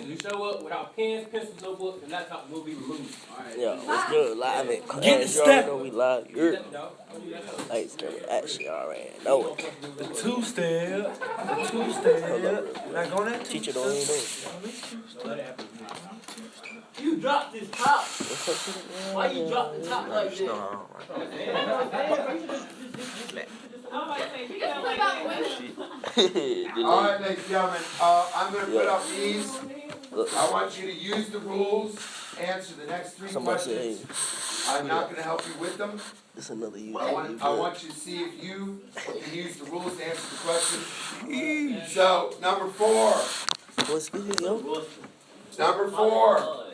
you show up without pens, pencils, notebooks, and laptop will be removed. Right. Yo, what's good? Live at class. Get the step. You know we live. You're like actually already know it. The two-step. Like on that Teacher don't even know. You dropped this top. Why you drop the top like this? Alright, ladies and gentlemen, I'm going to put up these. I want you to use the rules, answer the next 3 questions. I'm not going to help you with them. It's another you. I want you to see if you can use the rules to answer the question. So, number 4. What's good, yo? Number 4.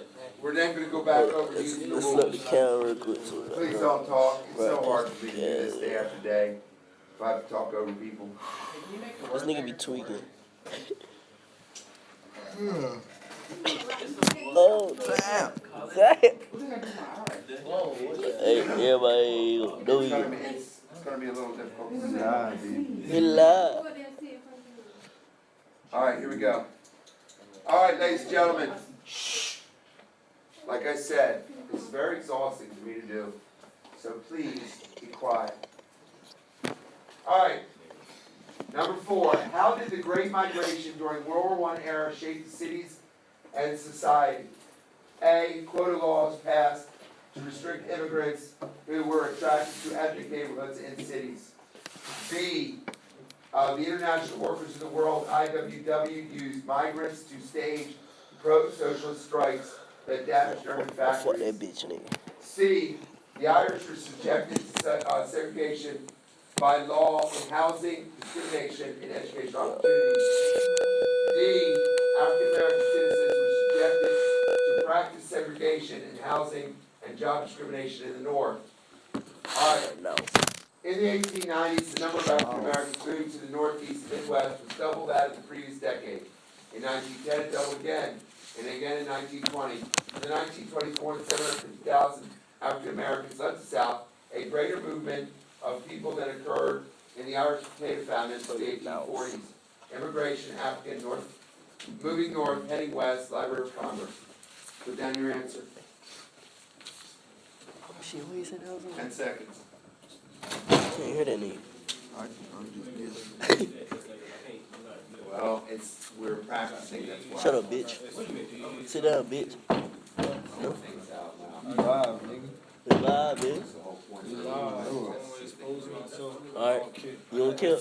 We're then going to go back over using the Let's look the rules. camera real quick. Please don't talk. It's so hard for me to do this day after day. If I have to talk over people. This nigga be tweaking. Oh, damn. Hey, everybody know you. It's going to be a little difficult. He live. Alright, here we go. Alright, ladies and gentlemen. Like I said, it's very exhausting for me to do. So please be quiet. Alright. Number 4. How did the Great Migration during World War I era shape the cities and society? A. Quota laws passed to restrict immigrants who were attracted to ethnic neighborhoods in cities. B. The International Workers of the World, IWW, used migrants to stage pro-socialist strikes that damaged German Fuck factories. that bitch, nigga. C. The Irish were subjected to segregation by law in housing, discrimination, and educational opportunities. D. African American citizens were subjected to practice segregation in housing and job discrimination in the North. Alright. No. In the 1890s, the number of African Americans moving to the Northeast and Midwest was double that of the previous decade. In 1910, it doubled again, and again in 1920. In the 1920s, more than 750,000 African Americans left the South, a greater movement of people than occurred in the Irish potato famine of the 1840s. Immigration, African north, moving north, heading west, Library of Congress. Put down your answer. Shit, what you said that was 10 seconds. Can't hear that nigga. Well, we're practicing, that's why. Shut up, bitch. Sit down, bitch. No. Things out loud. live, nigga. We live, bitch. That's the whole point. Alright. You don't care?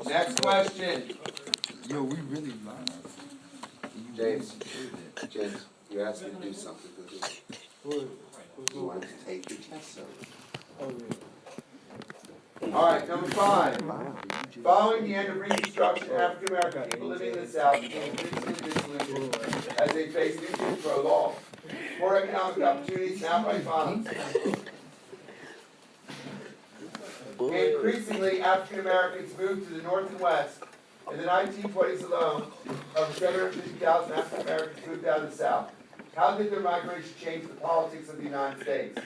Next question. Yo, we really live. James, you asked me to do something. You wanted to take your test All right, number 5. Following the end of Reconstruction, African American people living in the South became increasingly disillusioned as they faced new Jim Crow law, poor economic opportunities, and outright violence. Increasingly, African Americans moved to the North and West. In the 1920s alone, over 750,000 African Americans moved out of the South. How did their migration change the politics of the United States?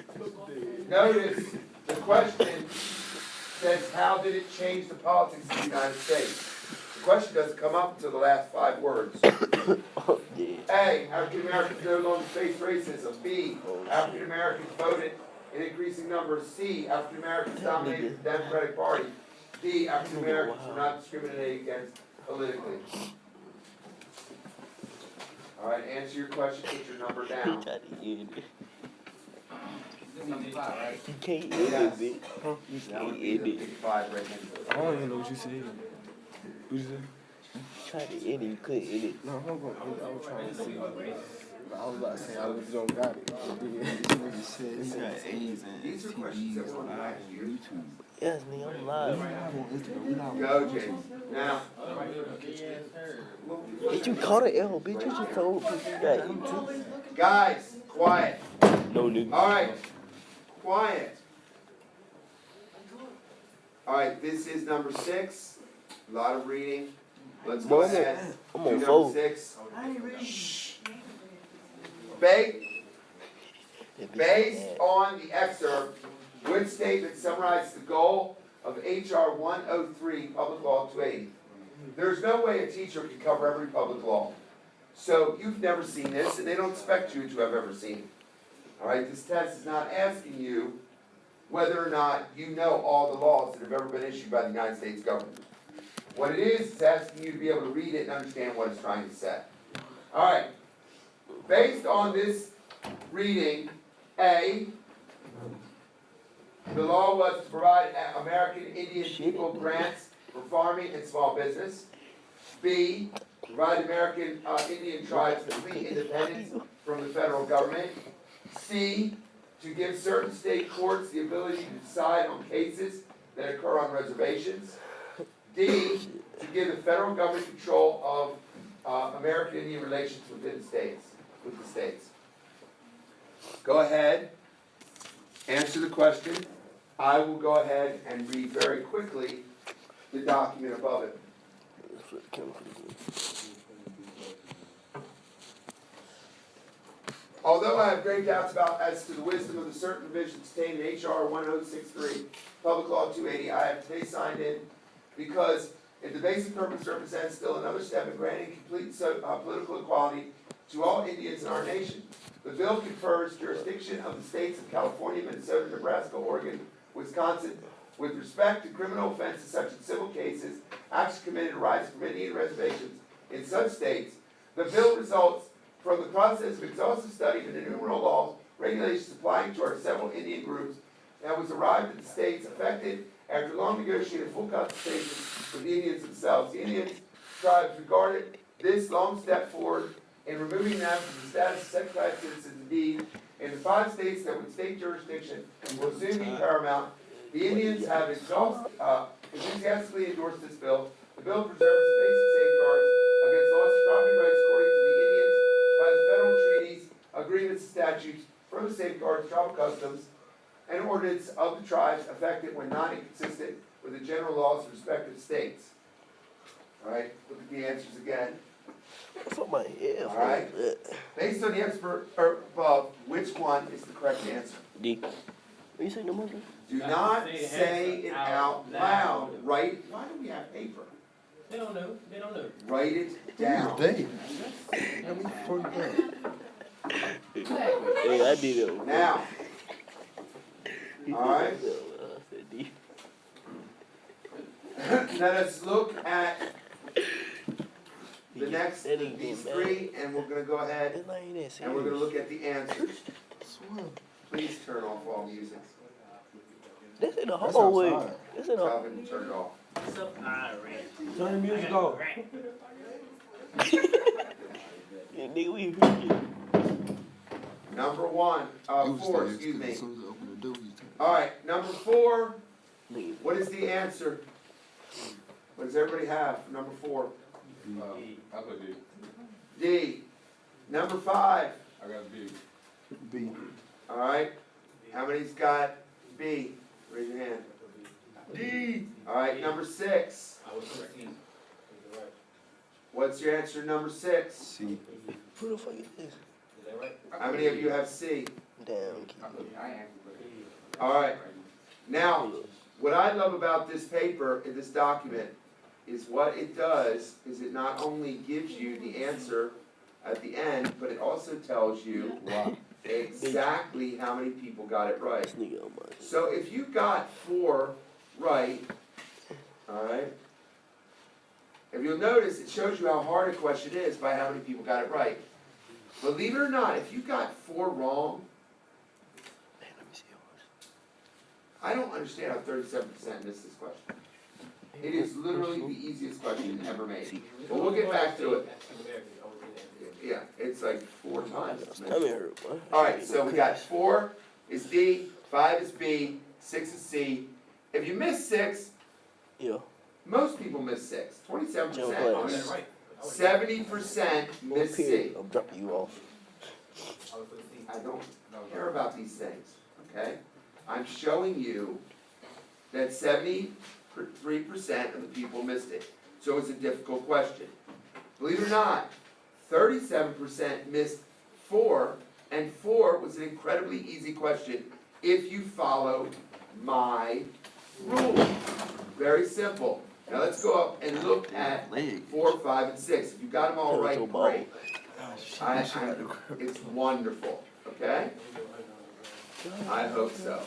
Notice the question says, how did it change the politics of the United States? The question doesn't come up until the last 5 words. A. African Americans no longer face racism. B. African Americans voted in increasing numbers. C. African Americans dominated the Democratic Party. D. African Americans were not discriminated against politically. All right, answer your question. Put your number down. You can't end it, bitch. You can't end it. 5 right next to it. I don't even know what you said. What you said? You tried to end it, you couldn't end it. No, I'm going to I was trying to see. I was about to say, I just don't got it. Nigga said he got A's and These are questions TVs that were live last on year. YouTube. Yes, nigga, I'm live. Go, James. Now. Bitch, you caught an L, bitch. You just told people you got ET. Guys, quiet. No, nigga. All right. Quiet. All right, this is number 6. A lot of reading. Let's go ahead. I'm Do on number 4. 6. Shh. Based on the excerpt, which statement summarizes the goal of H.R. 103, Public Law 280? There's no way a teacher can cover every public law. So you've never seen this, and they don't expect you to have ever seen it. All right, this test is not asking you whether or not you know all the laws that have ever been issued by the United States government. What it is asking you to be able to read it and understand what it's trying to say. All right, based on this reading, A, the law was to provide American Indian people grants for farming and small business. B, provide American Indian tribes complete independence from the federal government. C, to give certain state courts the ability to decide on cases that occur on reservations. D, to give the federal government control of American Indian relations within the states, with the states. Go ahead, answer the question. I will go ahead and read very quickly the document above it. Although I have great doubts as to the wisdom of the certain provisions contained in H.R. 1063, Public Law 280, I have today signed in because if the basic purpose represents still another step in granting complete political equality to all Indians in our nation, the bill confers jurisdiction of the states of California, Minnesota, Nebraska, Oregon, Wisconsin, with respect to criminal offenses such as civil cases, acts committed arising from Indian reservations in such states. The bill results from the process of exhaustive study of the innumerable laws, regulations applying to our several Indian groups, and was arrived at the states affected after long negotiated full consultation with the Indians themselves. The Indian tribes regarded this long step forward in removing them from the status of second-class citizens. Indeed, in the 5 states that would state jurisdiction will soon be paramount, the Indians have enthusiastically endorsed this bill. The bill preserves the basic safeguards against loss of property rights according to the Indians by the federal treaties, agreements, statutes, further safeguards, tribal customs, and ordinance of the tribes affected when not inconsistent with the general laws of respective states. All right, look at the answers again. All right, based on the answer above, which one is the correct answer? D. Are you saying no more? Do not say it out loud. Write. Why do we have paper? They don't know. They don't know. Write it down. Hey, I did it. Now. All right. Now let's look at the next these 3, and we're going to go ahead and we're going to look at the answers. Please turn off all music. This ain't the whole way. This ain't Tell him to turn it off. turn the music off. Yeah, nigga, we heard you. Number 4, excuse me. All right, number 4. What is the answer? What does everybody have for number 4? I put D. D. Number 5. I got B. B. All right. How many's got B? Raise your hand. D. All right. Number 6. I was correct. C. What's your answer? Number 6. C. Who the fuck is this? Is that right? How many of you have C? Damn. All right. Now, what I love about this paper and this document is what it does is it not only gives you the answer at the end, but it also tells you exactly how many people got it right. So if you got 4 right, all right, if you'll notice, it shows you how hard a question is by how many people got it right. Believe it or not, if you got 4 wrong, I don't understand how 37% missed this question. It is literally the easiest question ever made. But we'll get back to it. Yeah, it's like 4 times. All right, so we got 4 is D, 5 is B, 6 is C. If you miss 6, most people miss 6. 27%. 70% miss C. I'm dropping you off. I don't care about these things, okay? I'm showing you that 73% of the people missed it. So it's a difficult question. Believe it or not, 37% missed 4, and 4 was an incredibly easy question if you follow my rules. Very simple. Now let's go up and look at 4, 5, and 6. If you got them all right, great. It's wonderful, okay? I hope so.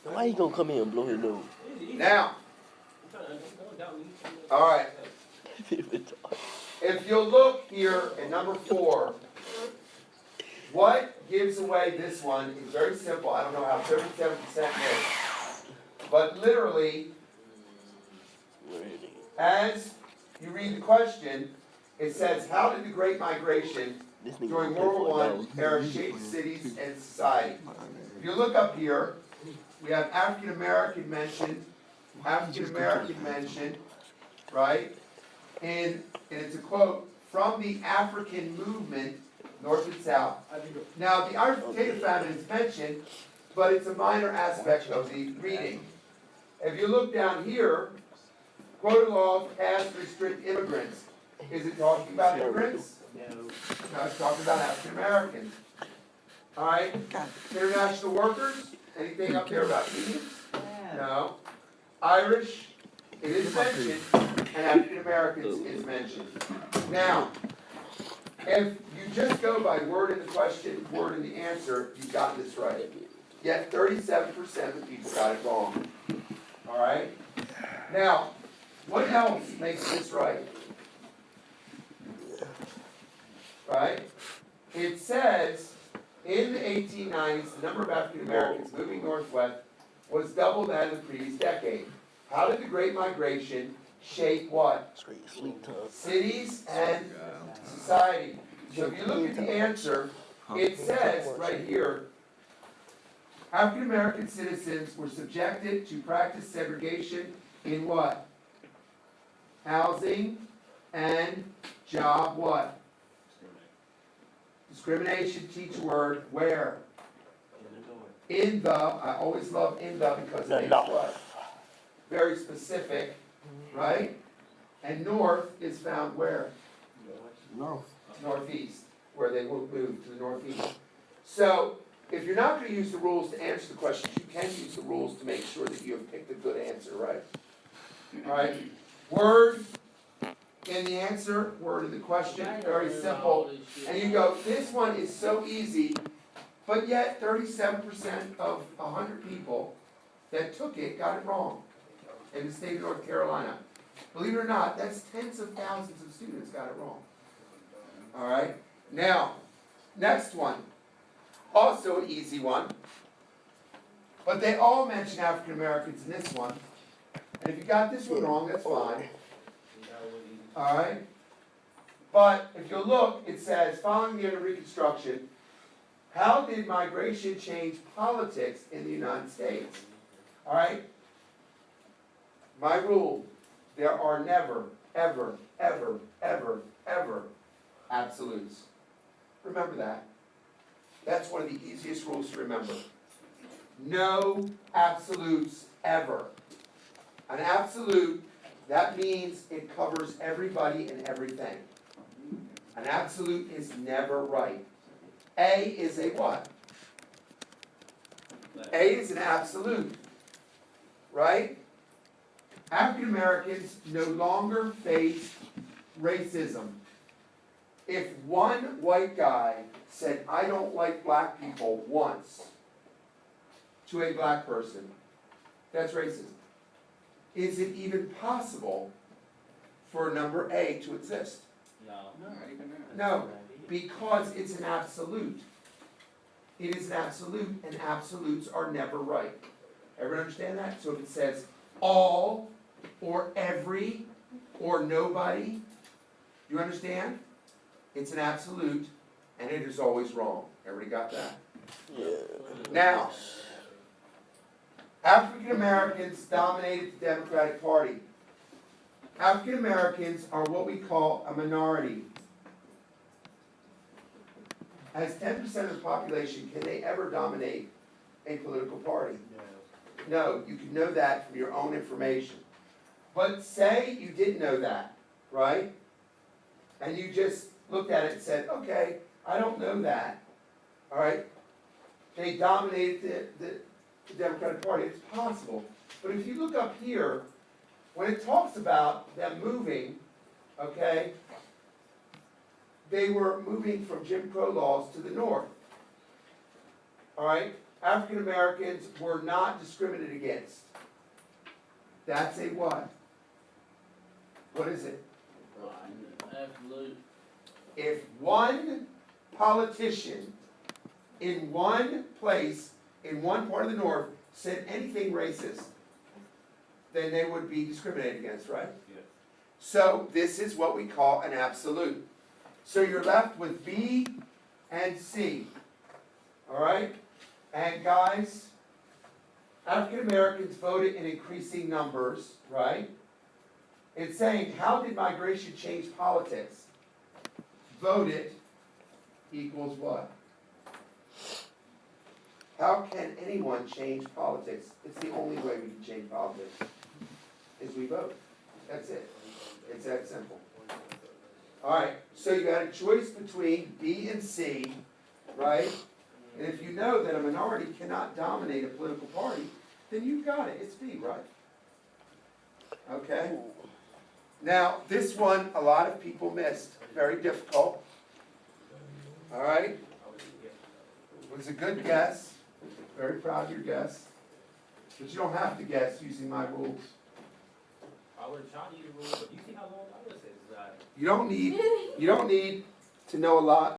Why he gonna come here and blow his nose? Now, all right, if you'll look here at number 4, what gives away this one is very simple. I don't know how 37% is. But literally, as you read the question, it says, how did the Great Migration during World War I era shape cities and society? If you look up here, we have African American mentioned, right? And it's a quote from the African movement, North and South. Now, the Irish potato famine is mentioned, but it's a minor aspect of the reading. If you look down here, quota laws passed to restrict immigrants. Is it talking about immigrants? No, it's talking about African Americans. All right, international workers. Anything up there about Indians? No. Irish, it is mentioned, and African Americans is mentioned. Now, if you just go by word in the question, word in the answer, you've gotten this right. Yet 37% of the people got it wrong. All right? Now, what else makes this right? Right? It says, in the 1890s, the number of African Americans moving northwest was double that of the previous decade. How did the Great Migration shape what? Cities and society. So if you look at the answer, it says right here, African American citizens were subjected to practice segregation in what? Housing and job what? Discrimination, teach a word, where? In the, I always love in the because it makes what? Very specific, right? And north is found where? No. Northeast, where they will move to the northeast. So, if you're not going to use the rules to answer the questions, you can use the rules to make sure that you have picked a good answer, right? All right? Word in the answer, word in the question, very simple. And you go, this one is so easy, but yet 37% of 100 people that took it got it wrong in the state of North Carolina. Believe it or not, that's tens of thousands of students got it wrong. All right? Now, next one. Also an easy one. But they all mention African Americans in this one. And if you got this one wrong, that's fine. All right? But if you look, it says, following the end of Reconstruction, how did migration change politics in the United States? All right? My rule, there are never, ever, ever, ever, ever absolutes. Remember that. That's one of the easiest rules to remember. No absolutes ever. An absolute, that means it covers everybody and everything. An absolute is never right. A is a what? A is an absolute. Right? African Americans no longer face racism. If one white guy said, I don't like black people once to a black person, that's racism. Is it even possible for number A to exist? No, because it's an absolute. It is an absolute, and absolutes are never right. Everyone understand that? So if it says all, or every, or nobody, you understand? It's an absolute, and it is always wrong. Everybody got that? Yeah. Now, African Americans dominated the Democratic Party. African Americans are what we call a minority. As 10% of the population, can they ever dominate a political party? No, you can know that from your own information. But say you didn't know that, right? And you just looked at it and said, okay, I don't know that. All right? They dominated the Democratic Party. It's possible. But if you look up here, when it talks about them moving, okay, they were moving from Jim Crow laws to the north. All right, African Americans were not discriminated against. That's a what? What is it? Absolute. If one politician in one place, in one part of the north, said anything racist, then they would be discriminated against, right? Yeah. So this is what we call an absolute. So you're left with B and C. All right? And guys, African Americans voted in increasing numbers, right? It's saying, how did migration change politics? Voted equals what? How can anyone change politics? It's the only way we can change politics, is we vote. That's it. It's that simple. All right, so you got a choice between B and C, right? And if you know that a minority cannot dominate a political party, then you've got it. It's B, right? Okay? Now, this one, a lot of people missed. Very difficult. All right? It was a good guess. Very proud of your guess. But you don't have to guess using my rules. I would have tried to use the rule, but you see how long I was saying. You don't need to know a lot.